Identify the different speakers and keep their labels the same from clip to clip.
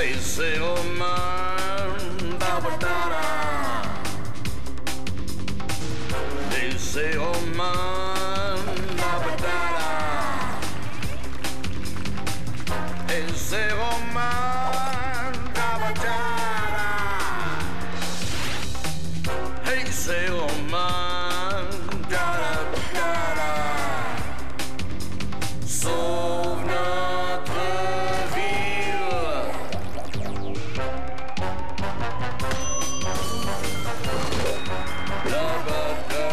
Speaker 1: Hey, Zeroman, da-ba-da-da. Hey, Zeroman, da-ba-da-da. Hey, Zeroman, da-ba-da-da. Hey, Zeroman, da-da-da-da. Sauve notre ville. Da-ba-da-da.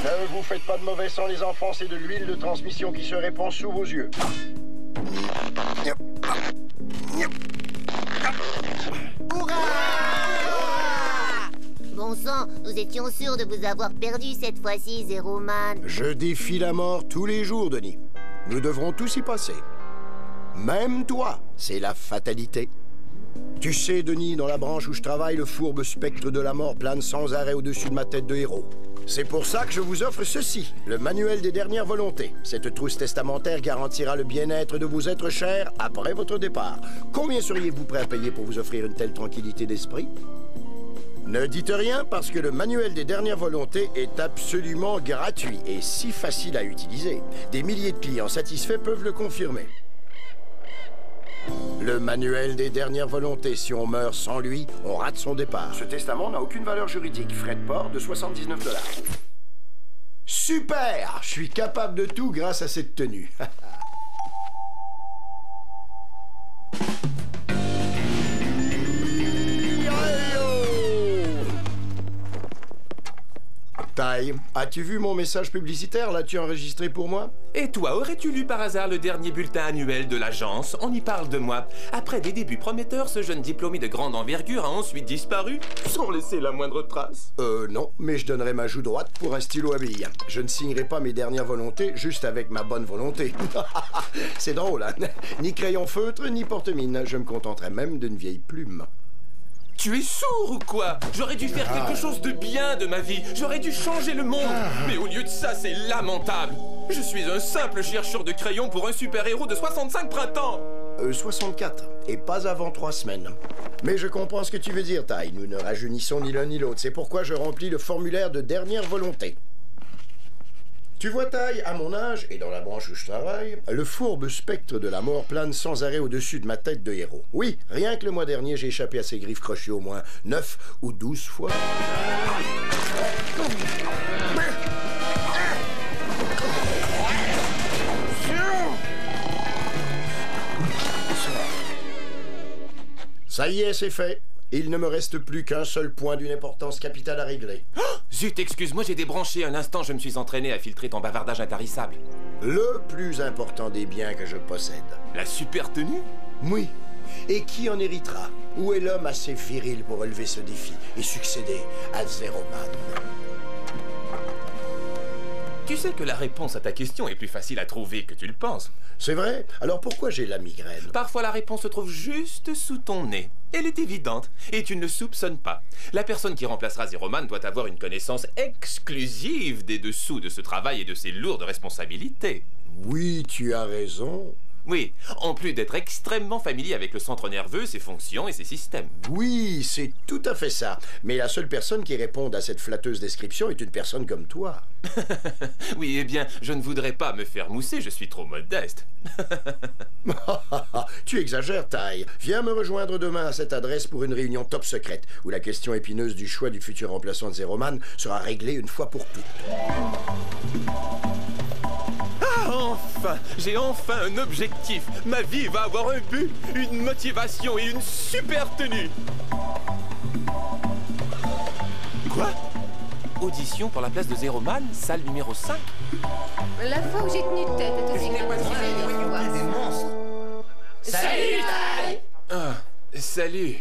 Speaker 2: Ne vous faites pas de mauvais sang, les enfants, c'est de l'huile de transmission qui se répand sous vos yeux.
Speaker 3: Bon sang, nous étions sûrs de vous avoir perdu cette fois-ci, Zeroman.
Speaker 2: Je défie la mort tous les jours, Denis. Nous devrons tous y passer. Même toi, c'est la fatalité. Tu sais, Denis, dans la branche où je travaille, le fourbe spectre de la mort plane sans arrêt au-dessus de ma tête de héros. C'est pour ça que je vous offre ceci, le manuel des dernières volontés. Cette trousse testamentaire garantira le bien-être de vos êtres chers après votre départ. Combien seriez-vous prêt à payer pour vous offrir une telle tranquillité d'esprit? Ne dites rien parce que le manuel des dernières volontés est absolument gratuit et si facile à utiliser. Des milliers de clients satisfaits peuvent le confirmer. Le manuel des dernières volontés, si on meurt sans lui, on rate son départ. Ce testament n'a aucune valeur juridique. Frais de port de 79 $. Super! Je suis capable de tout grâce à cette tenue. Taille, as-tu vu mon message publicitaire? L'as-tu enregistré pour moi?
Speaker 4: Et toi, aurais-tu lu par hasard le dernier bulletin annuel de l'agence? On y parle de moi. Après des débuts prometteurs, ce jeune diplômé de grande envergure a ensuite disparu, sans laisser la moindre trace.
Speaker 2: Non, mais je donnerai ma joue droite pour un stylo à billes. Je ne signerai pas mes dernières volontés juste avec ma bonne volonté. C'est drôle, hein? Ni crayon feutre, ni porte-mine. Je me contenterai même d'une vieille plume.
Speaker 4: Tu es sourd ou quoi? J'aurais dû faire quelque chose de bien de ma vie. J'aurais dû changer le monde. Mais au lieu de ça, c'est lamentable. Je suis un simple chercheur de crayons pour un super-héros de 65 printemps.
Speaker 2: 64, et pas avant 3 semaines. Mais je comprends ce que tu veux dire, Taille. Nous ne rajeunissons ni l'un ni l'autre. C'est pourquoi je remplis le formulaire de dernière volonté. Tu vois, Taille, à mon âge, et dans la branche où je travaille, le fourbe spectre de la mort plane sans arrêt au-dessus de ma tête de héros. Oui, rien que le mois dernier, j'ai échappé à ses griffes crochées au moins 9 ou 12 fois. Ça y est, c'est fait. Il ne me reste plus qu'un seul point d'une importance capitale à régler.
Speaker 4: Oh, zut, excuse-moi, j'ai débranché. Un instant, je me suis entraîné à filtrer ton bavardage intarissable.
Speaker 2: Le plus important des biens que je possède.
Speaker 4: La super tenue?
Speaker 2: Oui. Et qui en héritera? Où est l'homme assez viril pour relever ce défi et succéder à Zeroman?
Speaker 4: Tu sais que la réponse à ta question est plus facile à trouver que tu le penses.
Speaker 2: C'est vrai? Alors pourquoi j'ai la migraine?
Speaker 4: Parfois la réponse se trouve juste sous ton nez. Elle est évidente, et tu ne le soupçonnes pas. La personne qui remplacera Zeroman doit avoir une connaissance exclusive des dessous de ce travail et de ses lourdes responsabilités.
Speaker 2: Oui, tu as raison.
Speaker 4: Oui, en plus d'être extrêmement familier avec le centre nerveux, ses fonctions et ses systèmes.
Speaker 2: Oui, c'est tout à fait ça. Mais la seule personne qui réponde à cette flatteuse description est une personne comme toi.
Speaker 4: Oui, eh bien, je ne voudrais pas me faire mousser, je suis trop modeste.
Speaker 2: Tu exagères, Ty. Viens me rejoindre demain à cette adresse pour une réunion top secrète, où la question épineuse du choix du futur remplaçant de Zeroman sera réglée une fois pour toutes.
Speaker 4: Ah, enfin! J'ai enfin un objectif. Ma vie va avoir un but, une motivation et une super tenue. Quoi? Audition pour la place de Zeroman, salle numéro 5?
Speaker 5: La fois où j'ai tenu tête à
Speaker 6: Je n'ai pas dit des monstres.
Speaker 5: Salut, Ty!
Speaker 4: Ah, salut.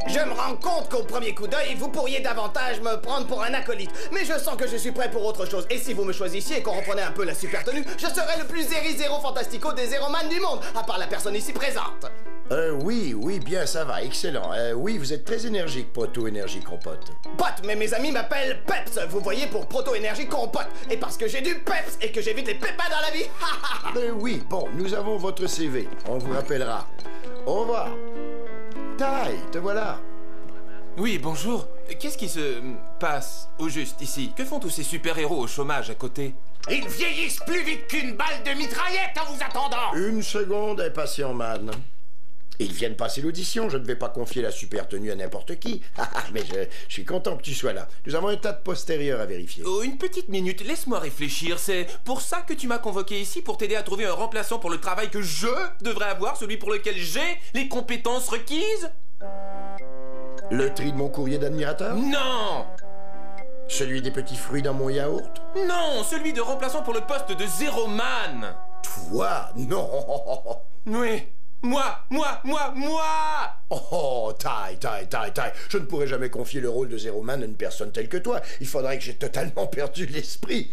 Speaker 6: Je me rends compte qu'au premier coup d'œil, vous pourriez davantage me prendre pour un acolyte. Mais je sens que je suis prêt pour autre chose. Et si vous me choisissiez et qu'on reprenait un peu la super tenue, je serais le plus zéro fantastico des zéromanes du monde, à part la personne ici présente.
Speaker 2: Oui, bien, ça va, excellent. Oui, vous êtes très énergique, Proto-Énergie Compote.
Speaker 6: Pote, mais mes amis m'appellent Peps, vous voyez, pour Proto-Énergie Compote. Et parce que j'ai du peps et que j'évite les pépins dans la vie.
Speaker 2: Oui, bon, nous avons votre CV. On vous rappellera. Au revoir. Ty, te voilà.
Speaker 4: Oui, bonjour. Qu'est-ce qui se passe au juste ici? Que font tous ces super-héros au chômage à côté?
Speaker 7: Ils vieillissent plus vite qu'une balle de mitraillette en vous attendant.
Speaker 2: Une seconde, impatient man. Ils viennent passer l'audition, je ne vais pas confier la super tenue à n'importe qui. Mais je suis content que tu sois là. Nous avons un tas de postérieurs à vérifier.
Speaker 4: Oh, une petite minute, laisse-moi réfléchir. C'est pour ça que tu m'as convoqué ici, pour t'aider à trouver un remplaçant pour le travail que je devrais avoir, celui pour lequel j'ai les compétences requises?
Speaker 2: Le tri de mon courrier d'admirateur?
Speaker 4: Non!
Speaker 2: Celui des petits fruits dans mon yaourt?
Speaker 4: Non, celui de remplaçant pour le poste de Zeroman.
Speaker 2: Toi? Non.
Speaker 4: Oui, moi!
Speaker 2: Oh, Ty. Je ne pourrais jamais confier le rôle de Zeroman à une personne telle que toi. Il faudrait que j'ai totalement perdu l'esprit.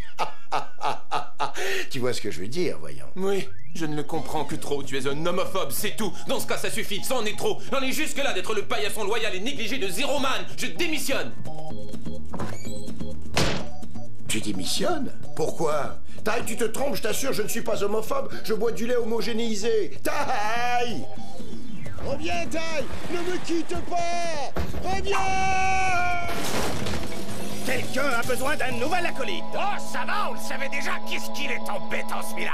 Speaker 2: Tu vois ce que je veux dire, voyons.
Speaker 4: Oui, je ne le comprends que trop. Tu es un homophobe, c'est tout. Dans ce cas, ça suffit, ça en est trop. J'en ai jusque là d'être le paillasson loyal et négligé de Zeroman. Je démissionne.
Speaker 2: Tu démissionnes? Pourquoi? Ty, tu te trompes, je t'assure, je ne suis pas homophobe. Je bois du lait homogénéisé. Ty! Reviens, Ty! Ne me quitte pas! Reviens!
Speaker 6: Quelqu'un a besoin d'un nouvel acolyte.
Speaker 7: Oh, ça va, on le savait déjà. Qu'est-ce qu'il est embêtant, celui-là.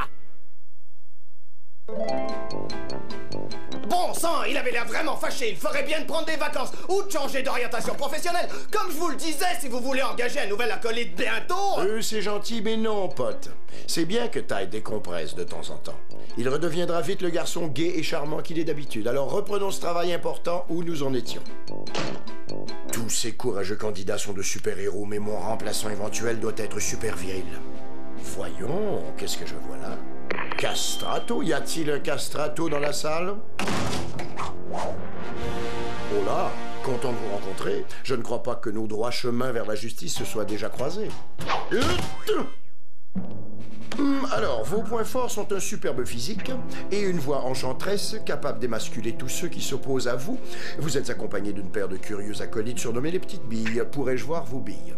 Speaker 6: Bon sang, il avait l'air vraiment fâché. Il ferait bien de prendre des vacances ou de changer d'orientation professionnelle. Comme je vous le disais, si vous voulez engager un nouvel acolyte bientôt...
Speaker 2: C'est gentil, mais non, pote. C'est bien que Ty décompresse de temps en temps. Il redeviendra vite le garçon gai et charmant qu'il est d'habitude. Alors reprenons ce travail important où nous en étions. Tous ces courageux candidats sont de super-héros, mais mon remplaçant éventuel doit être super viril. Voyons, qu'est-ce que je vois là? Castrato? Y a-t-il un castrato dans la salle? Oh là, content de vous rencontrer. Je ne crois pas que nos droits chemins vers la justice se soient déjà croisés. Alors, vos points forts sont un superbe physique et une voix enchanteresse capable d'émasculer tous ceux qui s'opposent à vous. Vous êtes accompagné d'une paire de curieux acolytes surnommés les petites billes. Pourrais-je voir vos billes?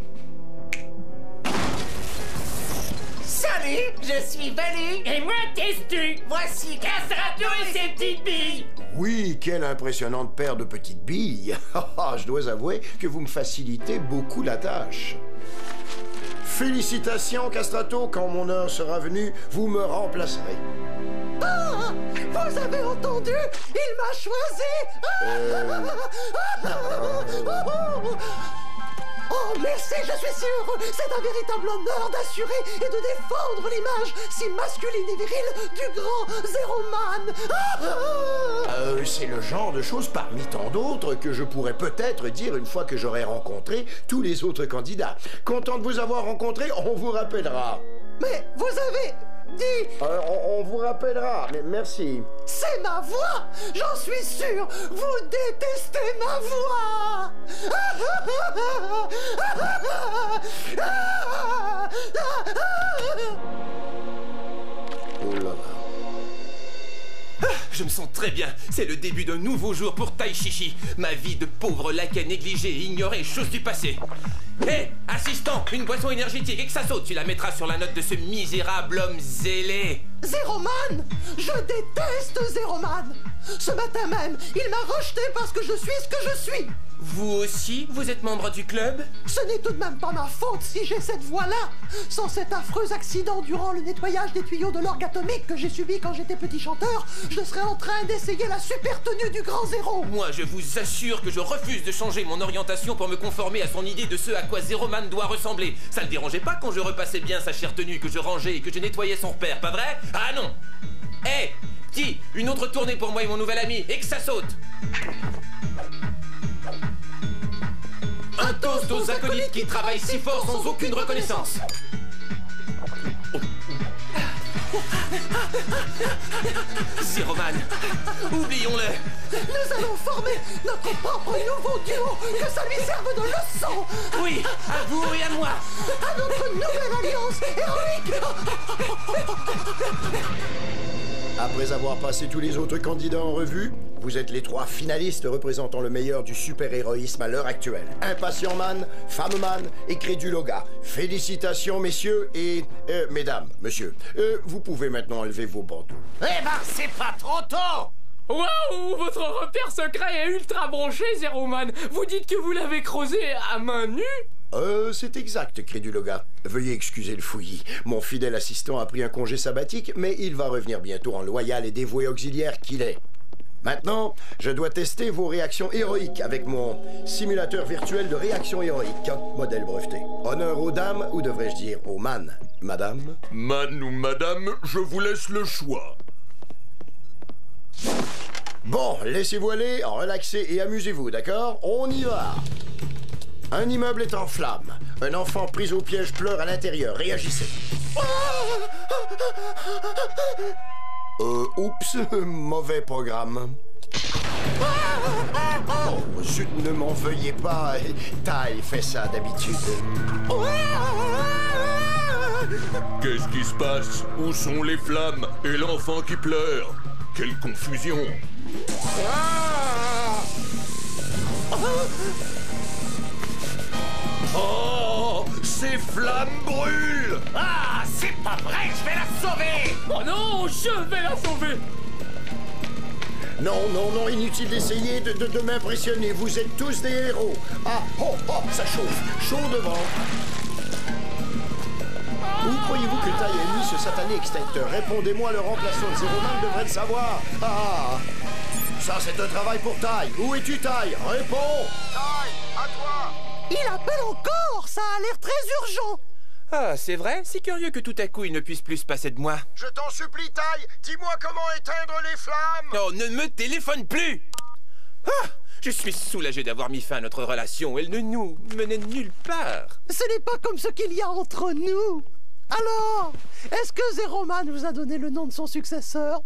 Speaker 7: Salut, je suis Valu. Et moi, Testu. Voici Castrato et ses petites billes.
Speaker 2: Oui, quelle impressionnante paire de petites billes. Je dois avouer que vous me facilitez beaucoup la tâche. Félicitations, Castrato. Quand mon heure sera venue, vous me remplacerez.
Speaker 8: Ah! Vous avez entendu? Il m'a choisi! Oh, merci, je suis sûr! C'est un véritable honneur d'assurer et de défendre l'image si masculine et virile du grand Zeroman!
Speaker 2: C'est le genre de choses parmi tant d'autres que je pourrais peut-être dire une fois que j'aurai rencontré tous les autres candidats. Content de vous avoir rencontré, on vous rappellera.
Speaker 8: Mais vous avez dit...
Speaker 2: On vous rappellera, mais merci.
Speaker 8: C'est ma voix! J'en suis sûr! Vous détestez ma voix!
Speaker 2: Oh là là.
Speaker 4: Je me sens très bien. C'est le début d'un nouveau jour pour Tai Chichi. Ma vie de pauvre laquais négligé et ignoré, chose du passé. Hé, Assistant, une boisson énergétique et que ça saute, tu la mettras sur la note de ce misérable homme zélé.
Speaker 8: Zéroman! Je déteste Zéroman! Ce matin même, il m'a rejeté parce que je suis ce que je suis!
Speaker 4: Vous aussi, vous êtes membre du club?
Speaker 8: Ce n'est tout de même pas ma faute si j'ai cette voix-là! Sans cet affreux accident durant le nettoyage des tuyaux de l'orgue atomique que j'ai subi quand j'étais petit chanteur, je serais en train d'essayer la super tenue du Grand Zéro!
Speaker 4: Moi, je vous assure que je refuse de changer mon orientation pour me conformer à son idée de ce à quoi Zéroman doit ressembler. Ça le dérangeait pas quand je repassais bien sa chère tenue, que je rangeais et que je nettoyais son repère, pas vrai? Ah non! Hé, petit, une autre tournée pour moi et mon nouvel ami, et que ça saute! Un toast aux acolytes qui travaillent si fort sans aucune reconnaissance. Zéroman, oublions-le.
Speaker 8: Nous allons former notre propre nouveau duo, que ça lui serve de leçon!
Speaker 4: Oui, à vous et à moi.
Speaker 8: À notre nouvelle alliance héroïque!
Speaker 2: Après avoir passé tous les autres candidats en revue, vous êtes les 3 finalistes représentant le meilleur du super-héroïsme à l'heure actuelle. Impatient Man, Femme Man et Créduloga. Félicitations, messieurs et... mesdames, monsieur. Vous pouvez maintenant enlever vos bandeaux.
Speaker 7: Eh ben, c'est pas trop tôt!
Speaker 9: Waouh, votre repère secret est ultra branché, Zéroman. Vous dites que vous l'avez creusé à main nue?
Speaker 2: C'est exact, Créduloga. Veuillez excuser le fouillis. Mon fidèle assistant a pris un congé sabbatique, mais il va revenir bientôt en loyal et dévoué auxiliaire qu'il est. Maintenant, je dois tester vos réactions héroïques avec mon simulateur virtuel de réaction héroïque, modèle breveté. Honneur aux dames, ou devrais-je dire aux man, madame?
Speaker 1: Man ou madame, je vous laisse le choix.
Speaker 2: Bon, laissez-vous aller, relaxez et amusez-vous, d'accord? On y va! Un immeuble est en flammes. Un enfant pris au piège pleure à l'intérieur. Réagissez. Oups, mauvais programme. Oh, zut, ne m'en veuillez pas. Ty fait ça d'habitude.
Speaker 1: Qu'est-ce qui se passe? Où sont les flammes et l'enfant qui pleure? Quelle confusion! Oh, ces flammes brûlent!
Speaker 7: Ah, c'est pas vrai, je vais la sauver!
Speaker 9: Oh non, je vais la sauver!
Speaker 2: Non, non, non, inutile d'essayer de m'impressionner. Vous êtes tous des héros. Ah, oh, oh, ça chauffe. Chaud devant. Où croyez-vous que Ty a mis ce satané extincteur? Répondez-moi, le remplaçant de Zéroman devrait le savoir. Ah, ça c'est un travail pour Ty. Où es-tu, Ty? Réponds!
Speaker 6: Ty, à toi!
Speaker 8: Il appelle encore! Ça a l'air très urgent!
Speaker 4: Ah, c'est vrai? C'est curieux que tout à coup il ne puisse plus se passer de moi.
Speaker 2: Je t'en supplie, Ty, dis-moi comment éteindre les flammes!
Speaker 4: Oh, ne me téléphone plus! Ah, je suis soulagé d'avoir mis fin à notre relation. Elle ne nous menait nulle part.
Speaker 8: Ce n'est pas comme ce qu'il y a entre nous! Alors, est-ce que Zéroman vous a donné le nom de son successeur?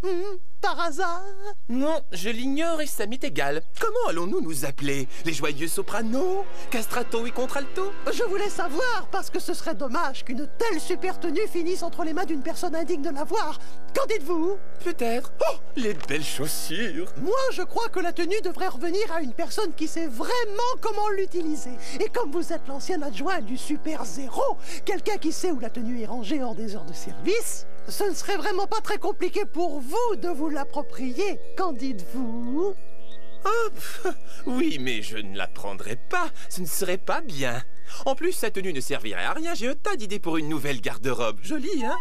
Speaker 8: Par hasard?
Speaker 4: Non, je l'ignore et ça m'est égal. Comment allons-nous nous appeler? Les joyeux sopranos? Castrato et contralto?
Speaker 8: Je voulais savoir, parce que ce serait dommage qu'une telle super tenue finisse entre les mains d'une personne indigne de l'avoir. Qu'en dites-vous?
Speaker 4: Peut-être. Oh, les belles chaussures!
Speaker 8: Moi, je crois que la tenue devrait revenir à une personne qui sait vraiment comment l'utiliser. Et comme vous êtes l'ancien adjoint du Super Zéro, quelqu'un qui sait où la tenue est rangée hors des heures de service, ce ne serait vraiment pas très compliqué pour vous de vous l'approprier. Qu'en dites-vous?
Speaker 4: Ah, oui, mais je ne la prendrais pas. Ce ne serait pas bien. En plus, sa tenue ne servirait à rien. J'ai un tas d'idées pour une nouvelle garde-robe. Jolie, hein?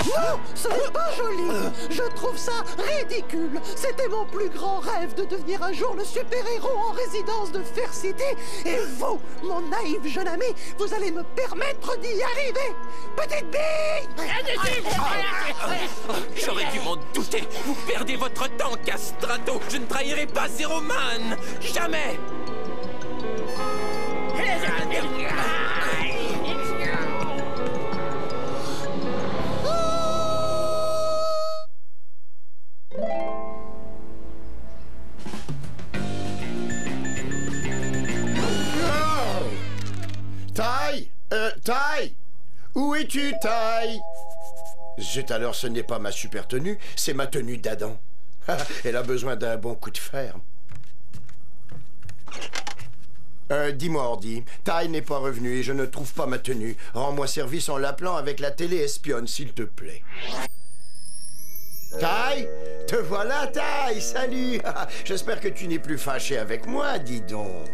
Speaker 8: Non, ce n'est pas joli. Je trouve ça ridicule. C'était mon plus grand rêve de devenir un jour le super-héros en résidence de Fair City. Et vous, mon naïf jeune ami, vous allez me permettre d'y arriver. Petite bille!
Speaker 4: J'aurais dû m'en douter. Vous perdez votre temps, Castrato. Je ne trahirai pas Zéroman. Jamais.
Speaker 2: Ty! Où es-tu, Ty? Zut, alors ce n'est pas ma super tenue, c'est ma tenue d'Adam. Elle a besoin d'un bon coup de fer. Dis-moi, Ordi, Tai n'est pas revenu et je ne trouve pas ma tenue. Rends-moi service en l'appelant avec la télé espionne, s'il te plaît. Tai? Te voilà, Tai! Salut! J'espère que tu n'es plus fâché avec moi, dis donc.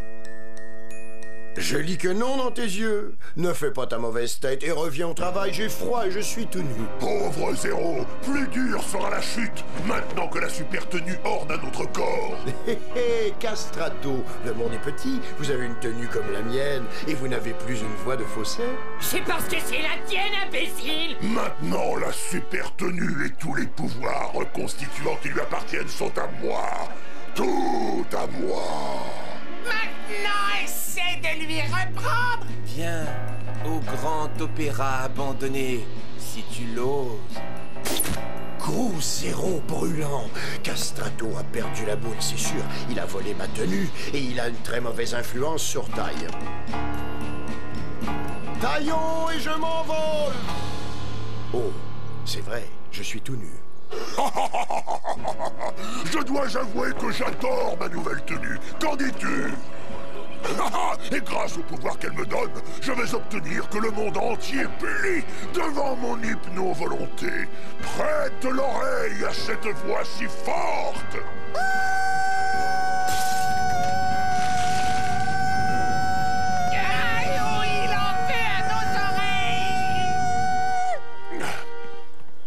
Speaker 2: Je lis que non dans tes yeux. Ne fais pas ta mauvaise tête et reviens au travail, j'ai froid et je suis tout nu.
Speaker 1: Pauvre Zéro, plus dure sera la chute, maintenant que la super tenue orne à notre corps.
Speaker 2: Hé hé, Castrato, le monde est petit, vous avez une tenue comme la mienne et vous n'avez plus une voix de faussaire.
Speaker 7: C'est parce que c'est la tienne, imbécile!
Speaker 1: Maintenant, la super tenue et tous les pouvoirs reconstituants qui lui appartiennent sont à moi. Tout à moi.
Speaker 7: Maintenant, essaie de lui reprendre!
Speaker 4: Viens au grand opéra abandonné, si tu l'oses.
Speaker 2: Gros Zéro brûlant. Castrato a perdu la boule, c'est sûr. Il a volé ma tenue et il a une très mauvaise influence sur Tai. Taillons et je m'envole! Oh, c'est vrai, je suis tout nu.
Speaker 1: Je dois avouer que j'adore ma nouvelle tenue. Qu'en dis-tu? Et grâce au pouvoir qu'elle me donne, je vais obtenir que le monde entier plie devant mon hypno-volonté. Prête l'oreille à cette voix si forte.
Speaker 7: Aïe, oh, il en fait à nos oreilles!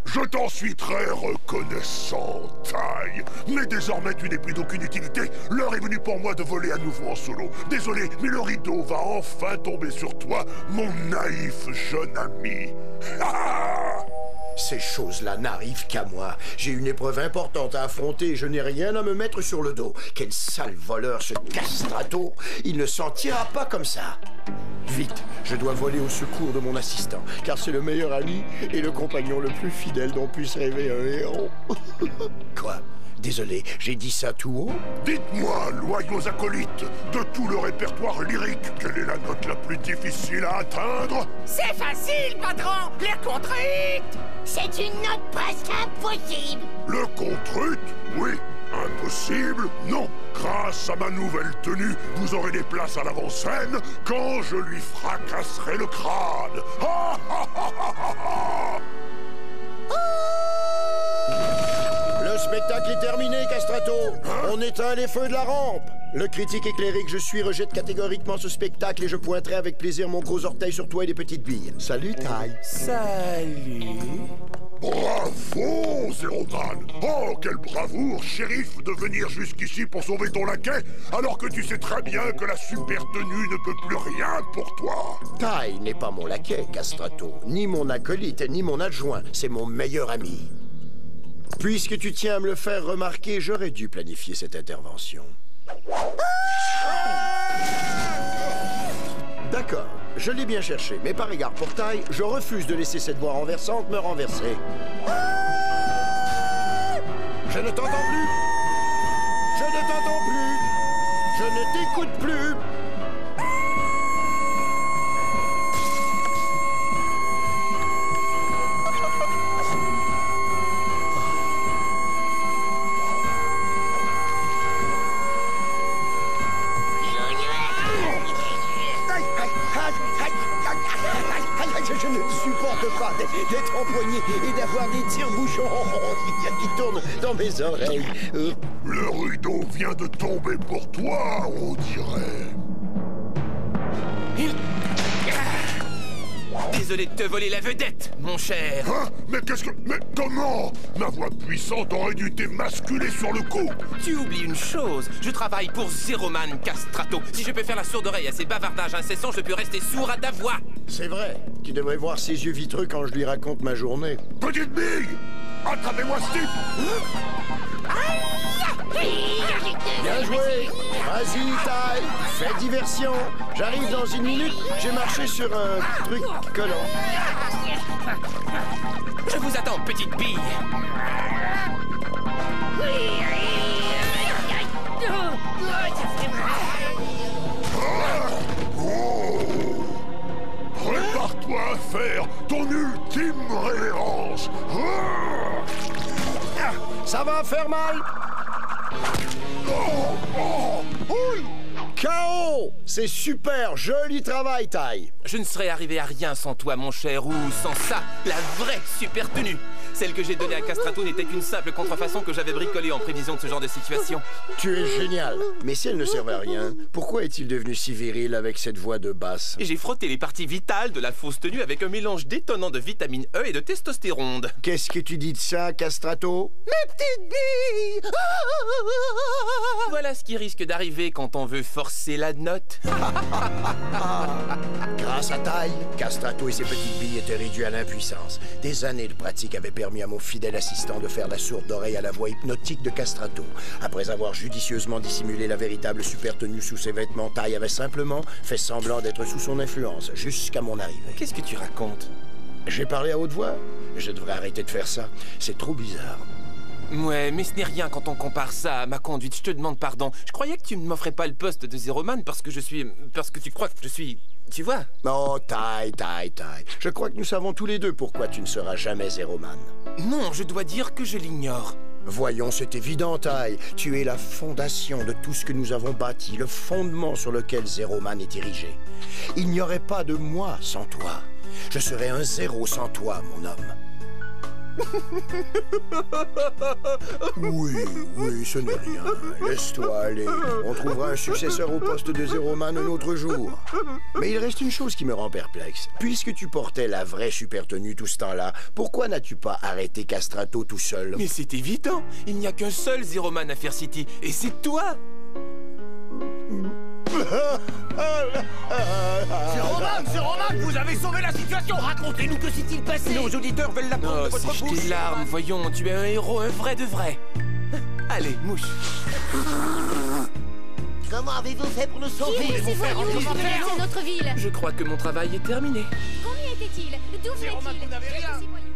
Speaker 1: Je t'en suis très reconnaissant, Tai. Mais désormais, tu n'es plus d'aucune utilité. L'heure est venue pour moi de voler à nouveau en solo. Désolé, mais le rideau va enfin tomber sur toi, mon naïf jeune ami.
Speaker 2: Ces choses-là n'arrivent qu'à moi. J'ai une épreuve importante à affronter et je n'ai rien à me mettre sur le dos. Quel sale voleur, ce Castrato! Il ne s'en tirera pas comme ça. Vite, je dois voler au secours de mon assistant, car c'est le meilleur ami et le compagnon le plus fidèle dont puisse rêver un héros. Quoi? Désolé, j'ai dit ça tout haut?
Speaker 1: Dites-moi, loyaux acolytes, de tout le répertoire lyrique, quelle est la note la plus difficile à atteindre?
Speaker 7: C'est facile, patron! Les contre-hits!
Speaker 3: C'est une note presque impossible.
Speaker 1: Le contre-hit? Oui. Impossible? Non. Grâce à ma nouvelle tenue, vous aurez des places à l'avant-scène quand je lui fracasserai le crâne.
Speaker 2: Le spectacle est terminé, Castrato. On éteint les feux de la rampe. Le critique éclairé que je suis rejette catégoriquement ce spectacle et je pointerai avec plaisir mon gros orteil sur toi et des petites billes. Salut, Tai.
Speaker 4: Salut.
Speaker 1: Bravo, Zéroman! Oh, quelle bravoure, shérif, de venir jusqu'ici pour sauver ton laquais, alors que tu sais très bien que la super tenue ne peut plus rien pour toi!
Speaker 2: Tai n'est pas mon laquais, Castrato, ni mon acolyte, ni mon adjoint, c'est mon meilleur ami. Puisque tu tiens à me le faire remarquer, j'aurais dû planifier cette intervention. D'accord, je l'ai bien cherché, mais par égard pour Tai, je refuse de laisser cette voix renversante me renverser. Je ne t'entends plus. Je ne t'entends plus. Je ne t'écoute plus. Je ne supporte pas d'être empoigné et d'avoir des tire-bouchons qui tournent dans mes oreilles.
Speaker 1: Le rideau vient de tomber pour toi, on dirait.
Speaker 4: Désolé de te voler la vedette, mon cher.
Speaker 1: Hein? Mais qu'est-ce que... Mais comment? Ma voix puissante aurait dû t'émasculer sur le coup.
Speaker 4: Tu oublies une chose, je travaille pour Zéroman Castrato. Si je peux faire la sourde oreille à ces bavardages incessants, je peux rester sourd à ta voix.
Speaker 2: C'est vrai. Tu devrais voir ses yeux vitreux quand je lui raconte ma journée.
Speaker 1: Petite bille! Attrapez-moi ce type!
Speaker 2: Bien joué! Vas-y, Tai! Fais diversion! J'arrive dans une minute, j'ai marché sur un truc collant.
Speaker 4: Je vous attends, petite bille!
Speaker 1: Prépare-toi à faire ton ultime révérence!
Speaker 2: Ça va faire mal!
Speaker 1: Oui!
Speaker 2: KO! C'est super, joli travail, Ty.
Speaker 4: Je ne serais arrivé à rien sans toi, mon cher, ou sans ça, la vraie super tenue. Celle que j'ai donnée à Castrato n'était qu'une simple contrefaçon que j'avais bricolée en prévision de ce genre de situation.
Speaker 2: Tu es génial. Mais si elle ne servait à rien, pourquoi est-il devenu si viril avec cette voix de basse?
Speaker 4: Et j'ai frotté les parties vitales de la fausse tenue avec un mélange détonnant de vitamine E et de testostérone.
Speaker 2: Qu'est-ce que tu dis de ça, Castrato?
Speaker 8: Mes petites billes!
Speaker 4: Voilà ce qui risque d'arriver quand on veut forcer la note.
Speaker 2: Grâce à Ty, Castrato et ses petites billes étaient réduits à l'impuissance. Des années de pratique avaient permis à mon fidèle assistant de faire la sourde oreille à la voix hypnotique de Castrato. Après avoir judicieusement dissimulé la véritable super tenue sous ses vêtements, Ty avait simplement fait semblant d'être sous son influence jusqu'à mon arrivée.
Speaker 4: Qu'est-ce que tu racontes?
Speaker 2: J'ai parlé à haute voix. Je devrais arrêter de faire ça. C'est trop bizarre.
Speaker 4: Ouais, mais ce n'est rien quand on compare ça à ma conduite. Je te demande pardon. Je croyais que tu ne m'offrais pas le poste de Zeroman parce que tu crois que je suis... Tu vois?
Speaker 2: Oh, Ty. Je crois que nous savons tous les deux pourquoi tu ne seras jamais Zeroman.
Speaker 4: Non, je dois dire que je l'ignore.
Speaker 2: Voyons, c'est évident, Ty. Tu es la fondation de tout ce que nous avons bâti, le fondement sur lequel Zeroman est érigé. Il n'y aurait pas de moi sans toi. Je serais un zéro sans toi, mon homme. Oui, ce n'est rien. Laisse-toi aller. On trouvera un successeur au poste de Zeroman un autre jour. Mais il reste une chose qui me rend perplexe. Puisque tu portais la vraie super tenue tout ce temps-là, pourquoi n'as-tu pas arrêté Castrato tout seul?
Speaker 4: Mais c'est évident. Il n'y a qu'un seul Zeroman à Fair City, et c'est toi.
Speaker 7: Zeroman, vous avez sauvé la situation. Racontez-nous que s'est-il passé. Nos auditeurs veulent l'apprendre de votre bouche.
Speaker 4: Tes larmes, voyons, tu es un héros, un vrai de vrai. Allez, mouche.
Speaker 7: Comment avez-vous fait pour nous sauver?
Speaker 5: Qui ces voyous qui menacent notre ville?
Speaker 4: Je crois que mon travail est terminé.
Speaker 5: Combien était-il? D'où venait-il?
Speaker 7: Vous n'avez rien.
Speaker 5: Ces voyous.